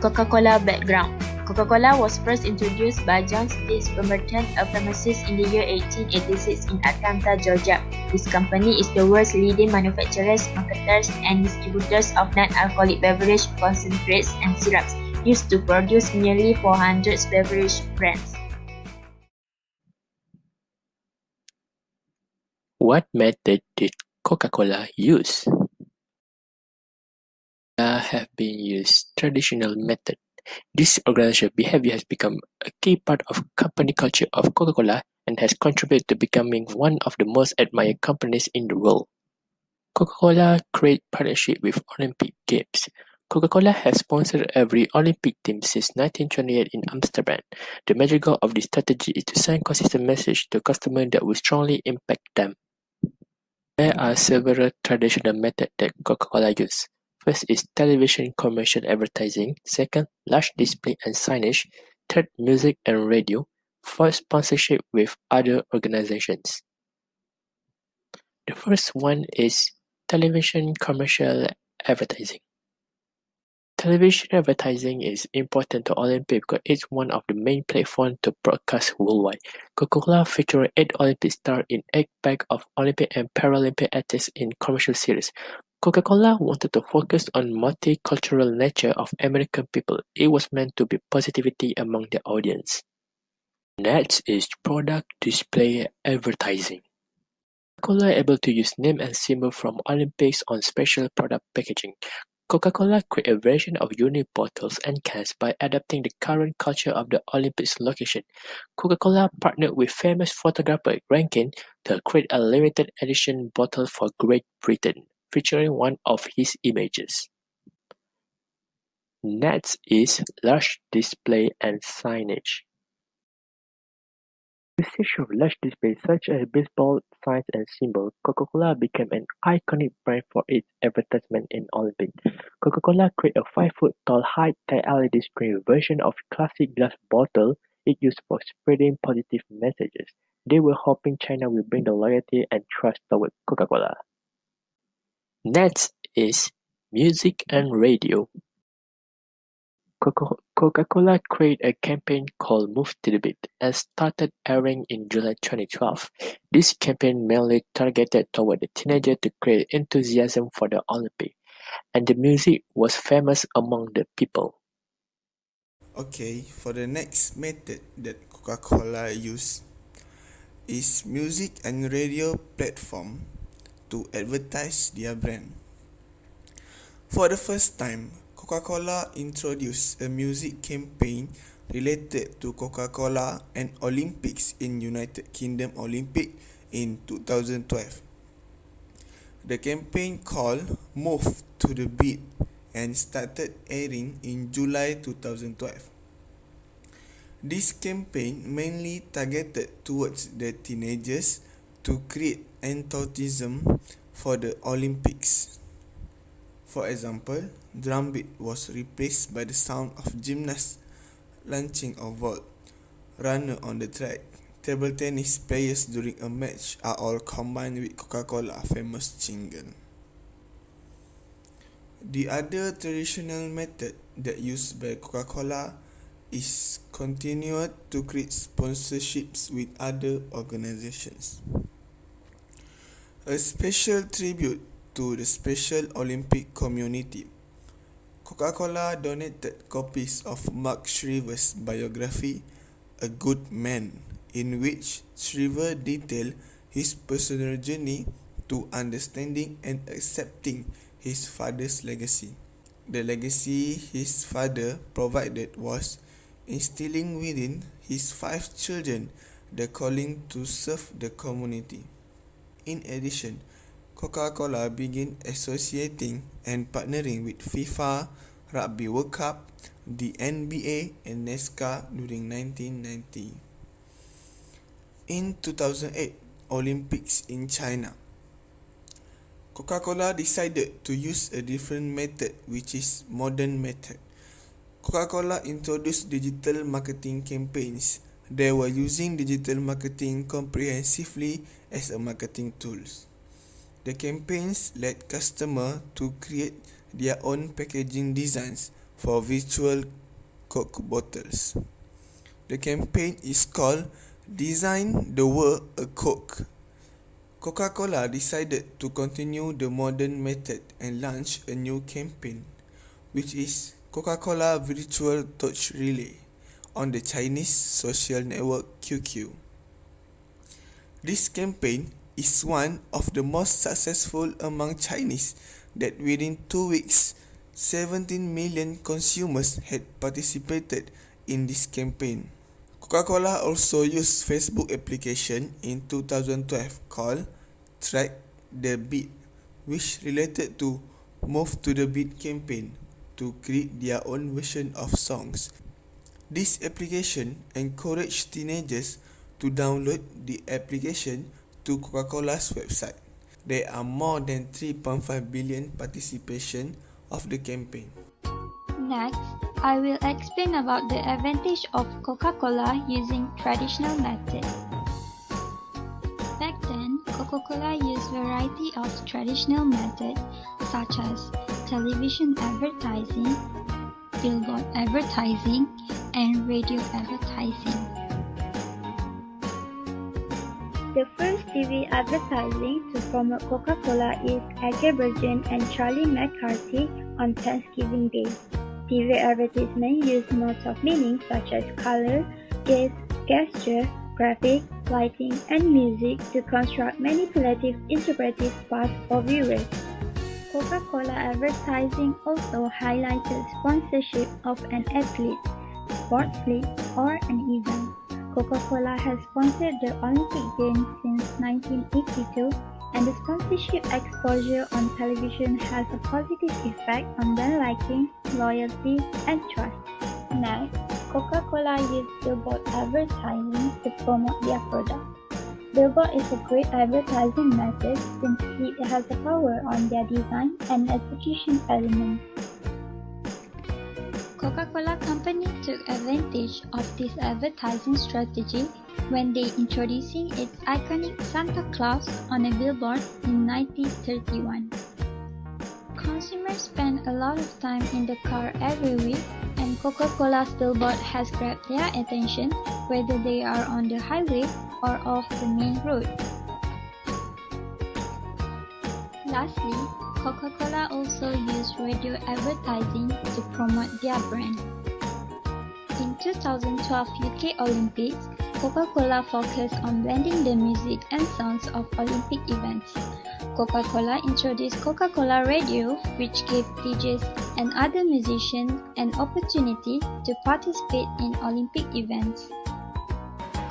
Coca-Cola background. Coca-Cola was first introduced by John Steele Pemberton, a pharmacist in the year 1886 in Atlanta, Georgia. This company is the world's leading manufacturers, marketers, and distributors of non-alcoholic beverage concentrates and syrups, used to produce nearly 400 beverage brands. What method did Coca-Cola use? Have been used traditional method. This organizational behavior has become a key part of company culture of Coca-Cola and has contributed to becoming one of the most admired companies in the world. Coca-Cola create partnership with Olympic Games. Coca-Cola has sponsored every Olympic team since 1928 in Amsterdam. The major goal of this strategy is to send consistent message to customers that will strongly impact them. There are several traditional methods that Coca-Cola uses. First is television commercial advertising. Second, large display and signage. Third, music and radio. Fourth, sponsorship with other organizations. The first one is television commercial advertising. Television advertising is important to Olympic because it's one of the main platforms to broadcast worldwide. Coca-Cola featured 8 Olympic stars in 8 packs of Olympic and Paralympic athletes in commercial series. Coca-Cola wanted to focus on multicultural nature of American people. It was meant to be positivity among the audience. Next is product display advertising. Coca-Cola able to use name and symbol from Olympics on special product packaging. Coca-Cola created a version of unique bottles and cans by adapting the current culture of the Olympics location. Coca-Cola partnered with famous photographer Rankin to create a limited edition bottle for Great Britain, featuring one of his images. Next is large display and signage. Usage of large displays such as baseball signs and symbols, Coca-Cola became an iconic brand for its advertisement in Olympics. Coca-Cola created a 5-foot-tall high-tech LED screen version of classic glass bottle it used for spreading positive messages. They were hoping China will bring the loyalty and trust toward Coca-Cola. Next is music and radio. Coca-Cola created a campaign called "Move to the Beat" and started airing in July 2012. This campaign mainly targeted toward the teenagers to create enthusiasm for the Olympics, and the music was famous among the people. Okay, for the next method that Coca-Cola used is music and radio platform to advertise their brand. For the first time, Coca-Cola introduced a music campaign related to Coca-Cola and Olympics in United Kingdom Olympic in 2012. The campaign called "Move to the Beat" and started airing in July 2012. This campaign mainly targeted towards the teenagers to create enthusiasm for the Olympics. For example, drum beat was replaced by the sound of gymnasts launching a vault, runner on the track, table tennis players during a match are all combined with Coca-Cola famous jingle. The other traditional method that used by Coca-Cola is continued to create sponsorships with other organizations. A special tribute to the Special Olympic community, Coca-Cola donated copies of Mark Shriver's biography, A Good Man, in which Shriver detailed his personal journey to understanding and accepting his father's legacy. The legacy his father provided was instilling within his 5 children the calling to serve the community. In addition, Coca-Cola began associating and partnering with FIFA, Rugby World Cup, the NBA, and NASCAR during 1990. In 2008 Olympics in China, Coca-Cola decided to use a different method, which is modern method. Coca-Cola introduced digital marketing campaigns. They were using digital marketing comprehensively as a marketing tools. The campaigns led customers to create their own packaging designs for virtual Coke bottles. The campaign is called Design the World a Coke. Coca-Cola decided to continue the modern method and launch a new campaign, which is Coca-Cola Virtual Touch Relay on the Chinese social network QQ. This campaign is one of the most successful among Chinese that within 2 weeks, 17 million consumers had participated in this campaign. Coca-Cola also used Facebook application in 2012 called Track the Beat, which related to Move to the Beat campaign to create their own version of songs. This application encouraged teenagers to download the application to Coca-Cola's website. There are more than 3.5 billion participation of the campaign. Next, I will explain about the advantage of Coca-Cola using traditional methods. Back then, Coca-Cola used a variety of traditional methods such as television advertising, billboard advertising, and radio advertising. The first TV advertising to promote Coca-Cola is Eke Burgen and Charlie McCarthy on Thanksgiving Day. TV advertisements use modes of meaning such as color, gesture, graphic, lighting, and music to construct manipulative interpretive paths for viewers. Coca-Cola advertising also highlighted sponsorship of an athlete, sports league, or an event. Coca-Cola has sponsored the Olympic Games since 1982, and the sponsorship exposure on television has a positive effect on brand liking, loyalty, and trust. Next, Coca-Cola used billboard advertising to promote their product. Billboard is a great advertising method since it has a power on their design and execution elements. Coca-Cola Company took advantage of this advertising strategy when they introducing its iconic Santa Claus on a billboard in 1931. Consumers spend a lot of time in the car every week, and Coca-Cola's billboard has grabbed their attention whether they are on the highway or off the main road. Lastly, Coca-Cola also used radio advertising to promote their brand. In 2012 UK Olympics, Coca-Cola focused on blending the music and sounds of Olympic events. Coca-Cola introduced Coca-Cola Radio, which gave DJs and other musicians an opportunity to participate in Olympic events.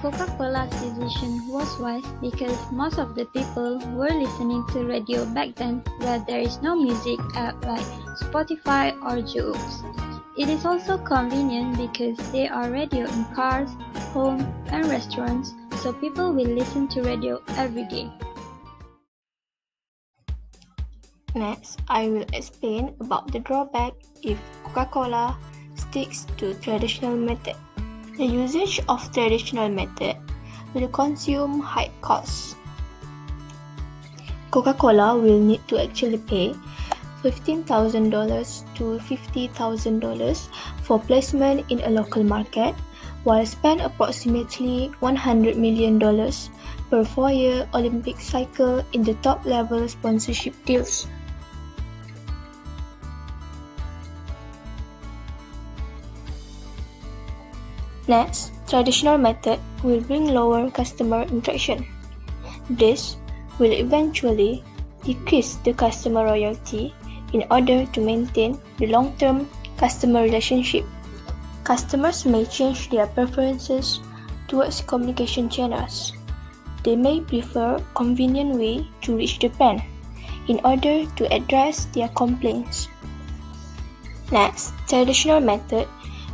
Coca-Cola's decision was wise because most of the people were listening to radio back then where there is no music app like Spotify or Joox. It is also convenient because there are radio in cars, homes, and restaurants, so people will listen to radio every day. Next, I will explain about the drawback if Coca-Cola sticks to traditional method. The usage of traditional method will consume high costs. Coca-Cola will need to actually pay $15,000 to $50,000 for placement in a local market, while spend approximately $100 million per 4-year Olympic cycle in the top-level sponsorship deals. Next, traditional method will bring lower customer interaction. This will eventually decrease the customer loyalty in order to maintain the long-term customer relationship. Customers may change their preferences towards communication channels. They may prefer a convenient way to reach the brand in order to address their complaints. Next, traditional method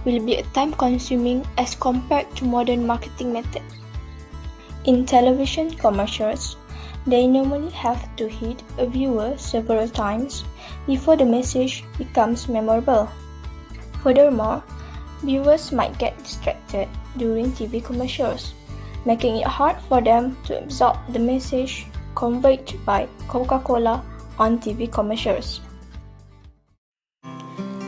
will be time-consuming as compared to modern marketing method. In television commercials, they normally have to hit a viewer several times before the message becomes memorable. Furthermore, viewers might get distracted during TV commercials, making it hard for them to absorb the message conveyed by Coca-Cola on TV commercials.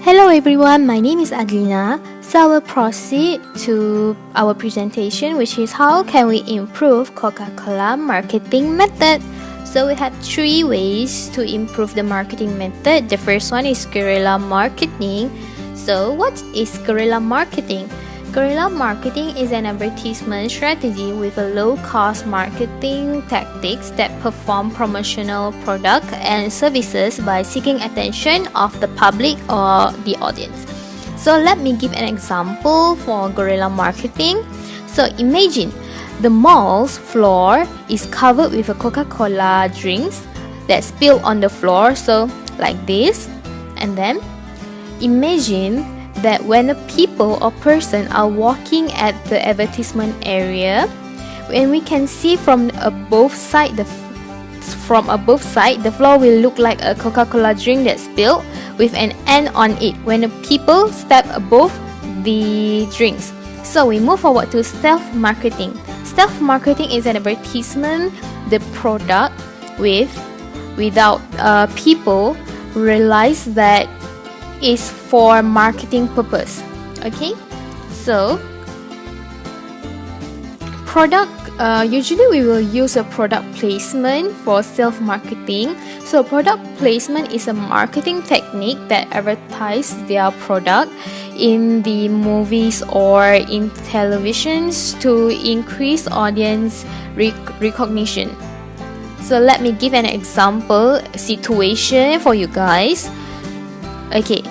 Hello Hello everyone, my name is Adlina. So I will proceed to our presentation, which is how can we improve Coca-Cola marketing method. So we have 3 ways to improve the marketing method. The first one is guerrilla marketing. So what is guerrilla marketing? Guerrilla marketing is an advertisement strategy with a low-cost marketing tactics that perform promotional product and services by seeking attention of the public or the audience. So let me give an example for guerrilla marketing. So imagine the mall's floor is covered with a Coca-Cola drinks that spill on the floor, so like this. And then imagine that when the people or person are walking at the advertisement area, when we can see from above side the floor will look like a Coca-Cola drink that spilled with an N on it when the people step above the drinks. So we move forward to stealth marketing. Stealth marketing is an advertisement the product without people realize that is for marketing purpose. Okay, so product usually we will use a product placement for self-marketing. So product placement is a marketing technique that advertise their product in the movies or in televisions to increase audience recognition. So let me give an example situation for you guys. Okay,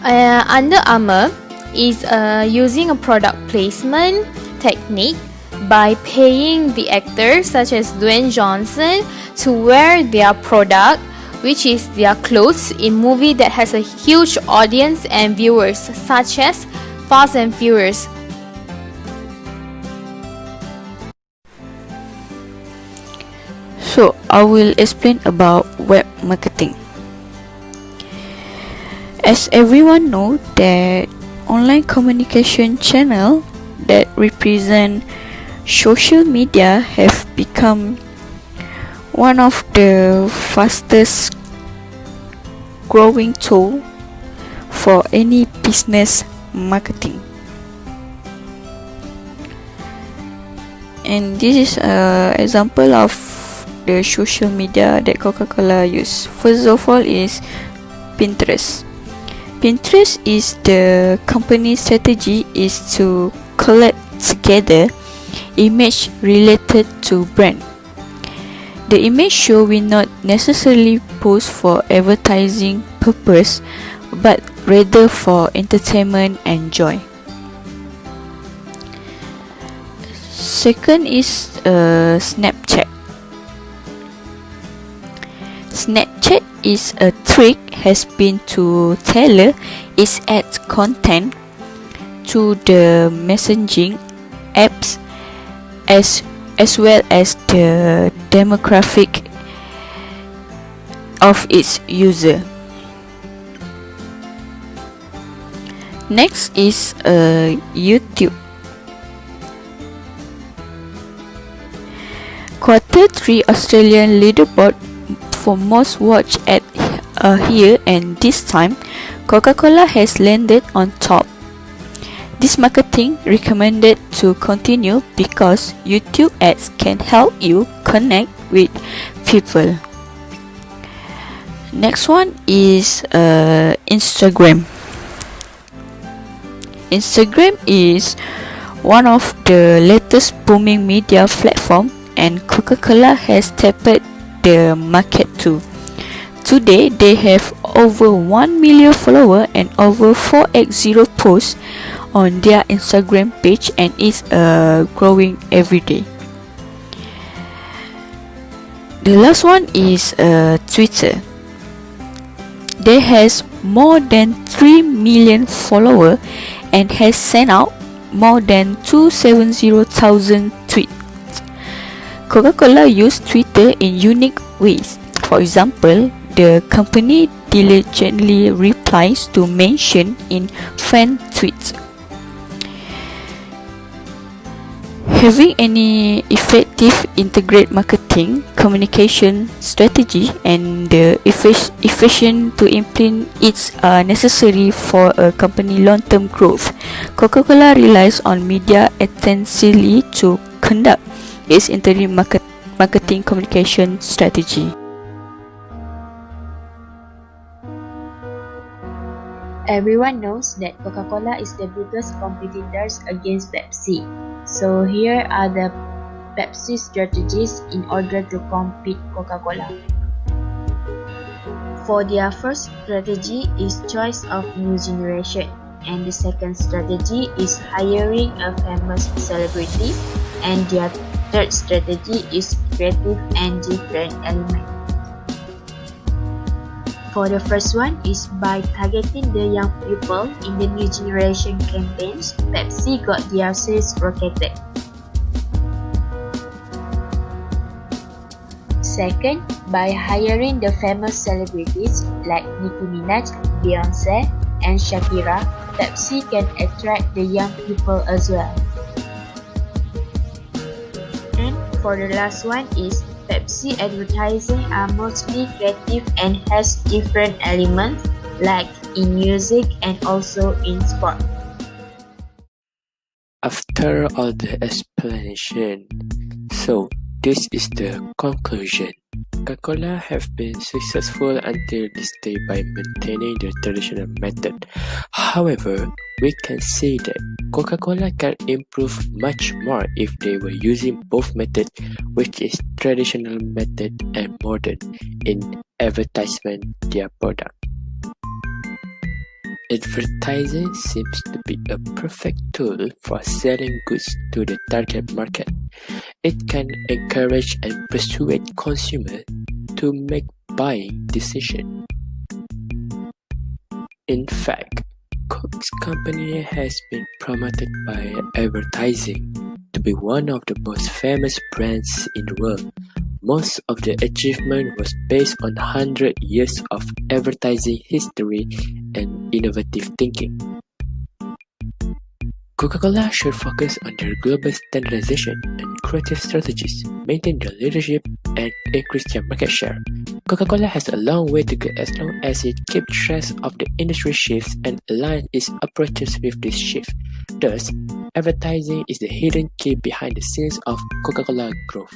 Under Armour is using a product placement technique by paying the actors such as Dwayne Johnson to wear their product, which is their clothes, in movie that has a huge audience and viewers such as Fast and Furious. So I will explain about web marketing. As everyone knows that online communication channel that represent social media have become one of the fastest growing tool for any business marketing. And this is an example of the social media that Coca-Cola use. First of all is Pinterest. Pinterest is the company's strategy is to collect together image related to brand. The image show will not necessarily post for advertising purpose, but rather for entertainment and joy. Second is Snapchat. Snapchat is a trick has been to tailor its ad content to the messaging apps as well as the demographic of its user. Next is YouTube. Q3 Australian leaderboard for most watched at here, and this time Coca-Cola has landed on top. This marketing recommended to continue because YouTube ads can help you connect with people. Next one is Instagram. Instagram is one of the latest booming media platform, and Coca-Cola has tapped the market too. Today they have over 1 million followers and over 480 posts on their Instagram page, and is growing every day. The last one is Twitter. They has more than 3 million followers and has sent out more than 270,000 tweets. Coca-Cola used Twitter in unique ways. For example, the company diligently replies to mention in fan tweets. Having any effective integrated marketing marketing, communication strategy, and the efficient to implement it are necessary for a company long-term growth. Coca-Cola relies on media intensely to conduct its internal marketing communication strategy. Everyone knows that Coca-Cola is the biggest competitors against Pepsi. So here are the Pepsi strategies in order to compete Coca-Cola. For their first strategy is choice of new generation, and the second strategy is hiring a famous celebrity, and their third strategy is creative and different elements. For the first one is by targeting the young people in the new generation campaigns, Pepsi got their sales rocketed. Second, by hiring the famous celebrities like Nicki Minaj, Beyonce, and Shakira, Pepsi can attract the young people as well. And for the last one is Pepsi advertising are mostly creative and has different elements like in music and also in sport. After all the explanation, so this is the conclusion. Coca-Cola have been successful until this day by maintaining the traditional method. However, we can say that Coca-Cola can improve much more if they were using both methods, which is traditional method and modern, in advertisement their product. Advertising seems to be a perfect tool for selling goods to the target market. It can encourage and persuade consumers to make buying decisions. In fact, Coke's company has been promoted by advertising to be one of the most famous brands in the world. Most of the achievement was based on 100 years of advertising history and innovative thinking. Coca-Cola should focus on their global standardization and creative strategies, maintain their leadership, and increase their market share. Coca-Cola has a long way to go as long as it keeps track of the industry shifts and aligns its approaches with this shift. Thus, advertising is the hidden key behind the scenes of Coca-Cola growth.